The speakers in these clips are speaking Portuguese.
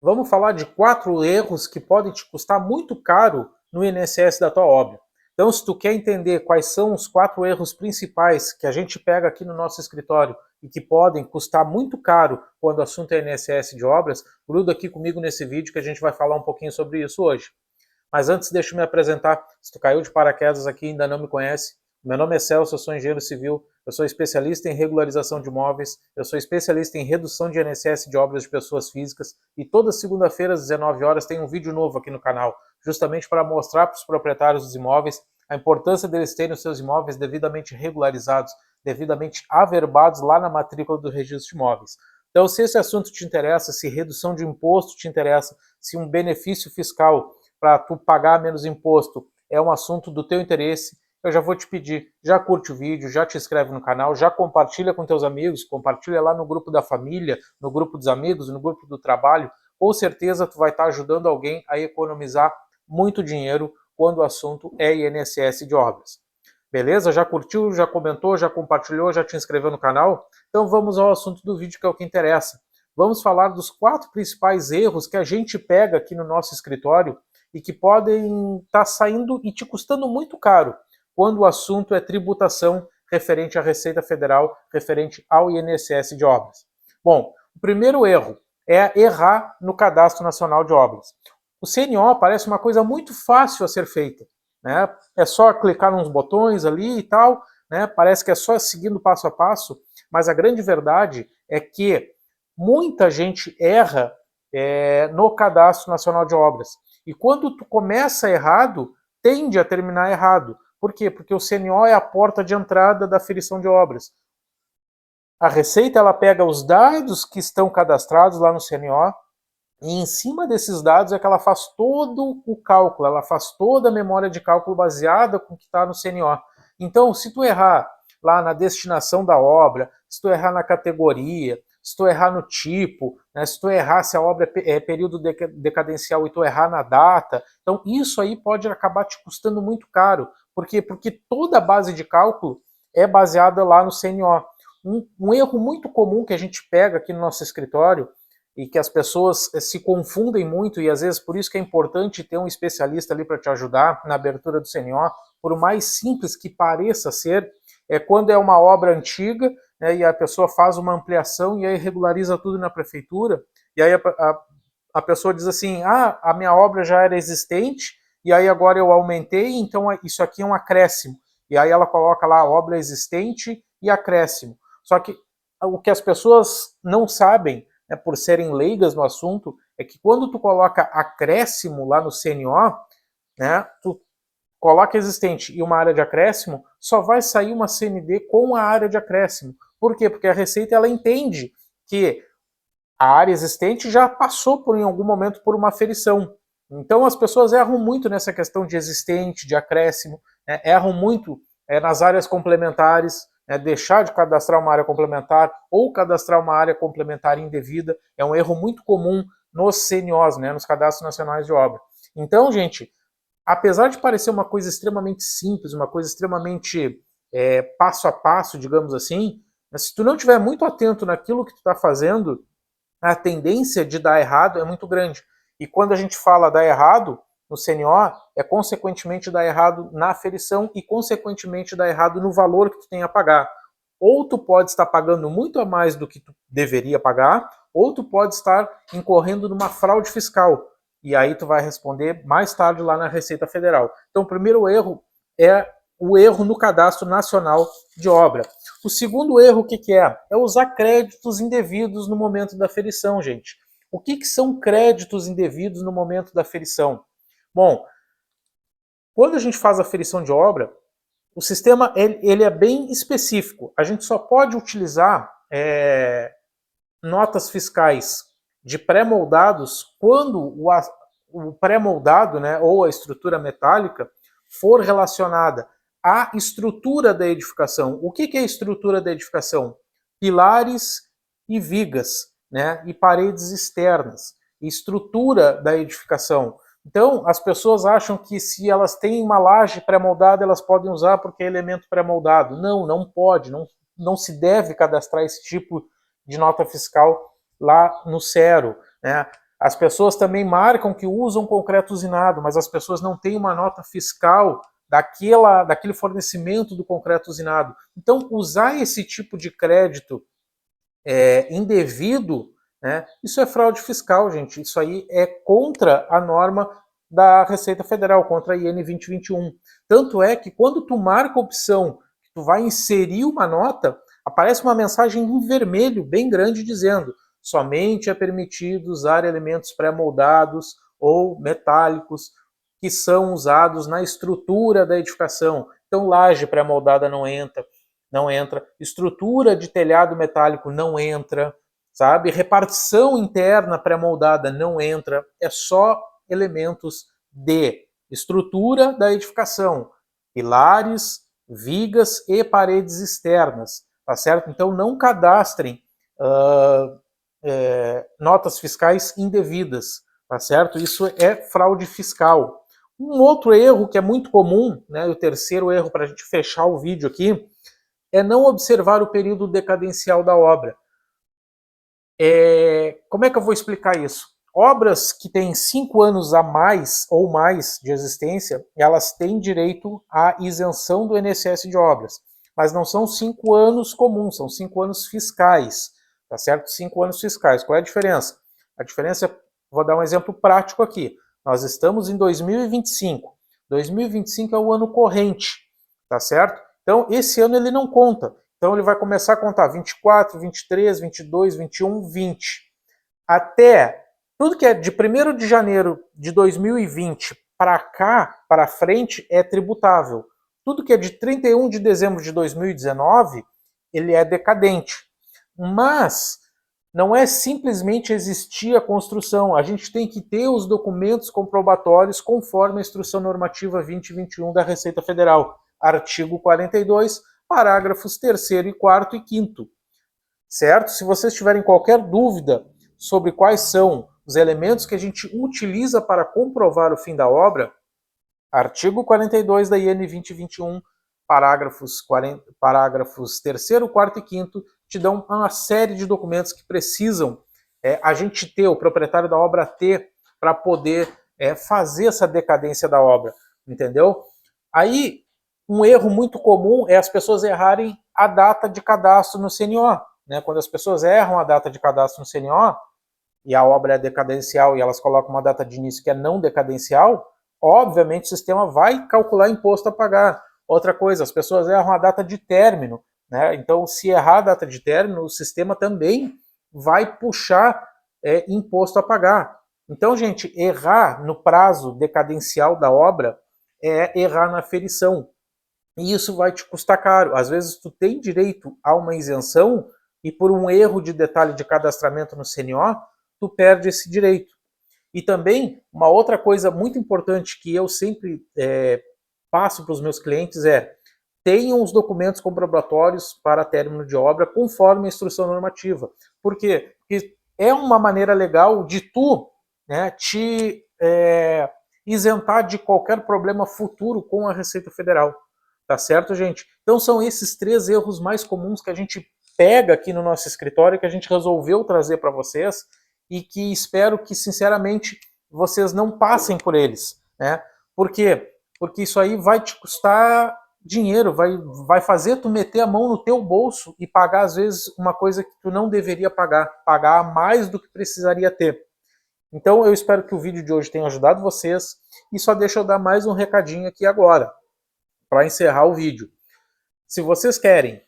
Vamos falar de 4 erros que podem te custar muito caro no INSS da tua obra. Então, se tu quer entender quais são os 4 erros principais que a gente pega aqui no nosso escritório e que podem custar muito caro quando o assunto é INSS de obras, gruda aqui comigo nesse vídeo que a gente vai falar um pouquinho sobre isso hoje. Mas antes, deixa eu me apresentar. Se tu caiu de paraquedas aqui e ainda não me conhece, meu nome é Celso, eu sou engenheiro civil, eu sou especialista em regularização de imóveis, eu sou especialista em redução de INSS de obras de pessoas físicas e toda segunda-feira às 19 horas tem um vídeo novo aqui no canal, justamente para mostrar para os proprietários dos imóveis a importância deles terem os seus imóveis devidamente regularizados, devidamente averbados lá na matrícula do registro de imóveis. Então, se esse assunto te interessa, se redução de imposto te interessa, se um benefício fiscal para tu pagar menos imposto é um assunto do teu interesse, eu já vou te pedir, já curte o vídeo, já te inscreve no canal, já compartilha com teus amigos, compartilha lá no grupo da família, no grupo dos amigos, no grupo do trabalho. Com certeza tu vai estar ajudando alguém a economizar muito dinheiro quando o assunto é INSS de obras. Beleza? Já curtiu, já comentou, já compartilhou, já te inscreveu no canal? Então vamos ao assunto do vídeo que é o que interessa. Vamos falar dos 4 principais erros que a gente pega aqui no nosso escritório e que podem estar saindo e te custando muito caro quando o assunto é tributação referente à Receita Federal, referente ao INSS de obras. Bom, o primeiro erro é errar no Cadastro Nacional de Obras. O CNO parece uma coisa muito fácil a ser feita, né? É só clicar nos botões ali e tal, né? Parece que é só seguindo passo a passo, mas a grande verdade é que muita gente erra no Cadastro Nacional de Obras. E quando tu começa errado, tende a terminar errado. Por quê? Porque o CNO é a porta de entrada da aferição de obras. A Receita ela pega os dados que estão cadastrados lá no CNO e em cima desses dados é que ela faz todo o cálculo, ela faz toda a memória de cálculo baseada com o que está no CNO. Então, se tu errar lá na destinação da obra, se tu errar na categoria, se tu errar no tipo, né, se tu errar se a obra é período decadencial e tu errar na data, então isso aí pode acabar te custando muito caro. Por quê? Porque toda a base de cálculo é baseada lá no CNO. Um erro muito comum que a gente pega aqui no nosso escritório e que as pessoas se confundem muito e às vezes por isso que é importante ter um especialista ali para te ajudar na abertura do CNO, por mais simples que pareça ser, é quando é uma obra antiga, né, e a pessoa faz uma ampliação e aí regulariza tudo na prefeitura, e aí a pessoa diz assim, a minha obra já era existente, e aí agora eu aumentei, então isso aqui é um acréscimo. E aí ela coloca lá obra existente e acréscimo. Só que o que as pessoas não sabem, né, por serem leigas no assunto, é que quando tu coloca acréscimo lá no CNO, né, tu coloca existente e uma área de acréscimo, só vai sair uma CND com a área de acréscimo. Por quê? Porque a Receita ela entende que a área existente já passou por em algum momento por uma aferição. Então as pessoas erram muito nessa questão de existente, de acréscimo, né, erram muito nas áreas complementares, deixar de cadastrar uma área complementar ou cadastrar uma área complementar indevida é um erro muito comum nos CNOs, né, nos Cadastros Nacionais de Obra. Então, gente, apesar de parecer uma coisa extremamente simples, uma coisa extremamente passo a passo, digamos assim, se tu não estiver muito atento naquilo que tu está fazendo, a tendência de dar errado é muito grande. E quando a gente fala dar errado no CNO, é consequentemente dar errado na aferição e consequentemente dar errado no valor que tu tem a pagar. Ou tu pode estar pagando muito a mais do que tu deveria pagar, ou tu pode estar incorrendo numa fraude fiscal. E aí tu vai responder mais tarde lá na Receita Federal. Então o primeiro erro é o erro no Cadastro Nacional de Obra. O segundo erro, o que é? É usar créditos indevidos no momento da aferição, gente. O que são créditos indevidos no momento da aferição? Bom, quando a gente faz a aferição de obra, o sistema ele é bem específico. A gente só pode utilizar notas fiscais de pré-moldados quando o pré-moldado, né, ou a estrutura metálica for relacionada à estrutura da edificação. O que é a estrutura da edificação? Pilares e vigas, né, e paredes externas. Estrutura da edificação. Então, as pessoas acham que se elas têm uma laje pré-moldada, elas podem usar porque é elemento pré-moldado. Não, não pode, não se deve cadastrar esse tipo de nota fiscal lá no CERO, né? As pessoas também marcam que usam concreto usinado, mas as pessoas não têm uma nota fiscal daquele fornecimento do concreto usinado. Então, usar esse tipo de crédito indevido, né, isso é fraude fiscal, gente. Isso aí é contra a norma da Receita Federal, contra a IN 2021. Tanto é que quando tu marca a opção que tu vai inserir uma nota, aparece uma mensagem em vermelho bem grande dizendo: somente é permitido usar elementos pré-moldados ou metálicos que são usados na estrutura da edificação. Então, laje pré-moldada não entra, estrutura de telhado metálico não entra, sabe? Repartição interna pré-moldada não entra, é só elementos de estrutura da edificação, pilares, vigas e paredes externas, tá certo? Então não cadastrem notas fiscais indevidas, tá certo? Isso é fraude fiscal. Um outro erro que é muito comum, né, o terceiro erro para a gente fechar o vídeo aqui, é não observar o período decadencial da obra. Como é que eu vou explicar isso? Obras que têm 5 anos a mais ou mais de existência, elas têm direito à isenção do INSS de obras. Mas não são 5 anos comuns, são 5 anos fiscais. Tá certo? 5 anos fiscais. Qual é a diferença? A diferença, vou dar um exemplo prático aqui. Nós estamos em 2025. 2025 é o ano corrente, tá certo? Então, esse ano ele não conta. Então, ele vai começar a contar 24, 23, 22, 21, 20. Até tudo que é de 1º de janeiro de 2020 para cá, para frente, é tributável. Tudo que é de 31 de dezembro de 2019, ele é decadente. Mas não é simplesmente existir a construção. A gente tem que ter os documentos comprobatórios conforme a Instrução Normativa 2021 da Receita Federal. Artigo 42, parágrafos 3º e 4º e 5º. Certo? Se vocês tiverem qualquer dúvida sobre quais são os elementos que a gente utiliza para comprovar o fim da obra, artigo 42 da IN 2021, parágrafos 3º, 4º e 5º, te dão uma série de documentos que precisam a gente ter, o proprietário da obra ter, para poder fazer essa decadência da obra, entendeu? Aí, um erro muito comum é as pessoas errarem a data de cadastro no CNO. Né? Quando as pessoas erram a data de cadastro no CNO, e a obra é decadencial e elas colocam uma data de início que é não decadencial, obviamente o sistema vai calcular imposto a pagar. Outra coisa, as pessoas erram a data de término, né? Então, se errar a data de término, o sistema também vai puxar imposto a pagar. Então, gente, errar no prazo decadencial da obra é errar na aferição. E isso vai te custar caro. Às vezes tu tem direito a uma isenção e por um erro de detalhe de cadastramento no CNO, tu perde esse direito. E também, uma outra coisa muito importante que eu sempre passo para os meus clientes é: tenham os documentos comprobatórios para término de obra conforme a instrução normativa. Por quê? Porque é uma maneira legal de tu, né, te isentar de qualquer problema futuro com a Receita Federal. Tá certo, gente? Então são esses 3 erros mais comuns que a gente pega aqui no nosso escritório, que a gente resolveu trazer para vocês e que espero que, sinceramente, vocês não passem por eles, né? Por quê? Porque isso aí vai te custar dinheiro, vai fazer tu meter a mão no teu bolso e pagar, às vezes, uma coisa que tu não deveria pagar mais do que precisaria ter. Então, eu espero que o vídeo de hoje tenha ajudado vocês e só deixa eu dar mais um recadinho aqui agora, para encerrar o vídeo. Se vocês querem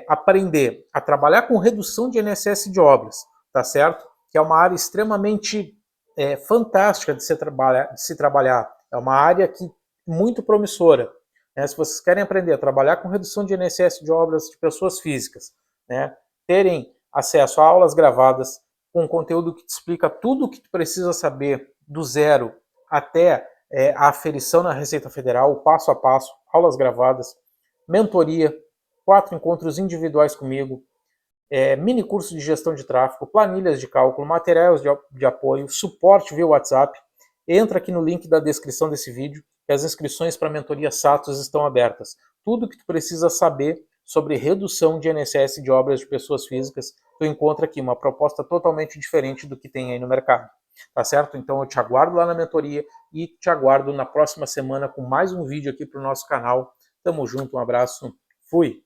aprender a trabalhar com redução de INSS de obras, tá certo? Que é uma área extremamente fantástica de se trabalhar. É uma área muito promissora. Né? Se vocês querem aprender a trabalhar com redução de INSS de obras de pessoas físicas, né? Terem acesso a aulas gravadas com conteúdo que te explica tudo o que tu precisa saber do zero até a aferição na Receita Federal, o passo a passo, aulas gravadas, mentoria, 4 encontros individuais comigo, mini curso de gestão de tráfego, planilhas de cálculo, materiais de apoio, suporte via WhatsApp. Entra aqui no link da descrição desse vídeo, que as inscrições para a mentoria Satos estão abertas. Tudo que tu precisa saber sobre redução de INSS de obras de pessoas físicas, tu encontra aqui uma proposta totalmente diferente do que tem aí no mercado. tá certo? Então eu te aguardo lá na mentoria e te aguardo na próxima semana com mais um vídeo aqui para o nosso canal. Tamo junto, um abraço, fui!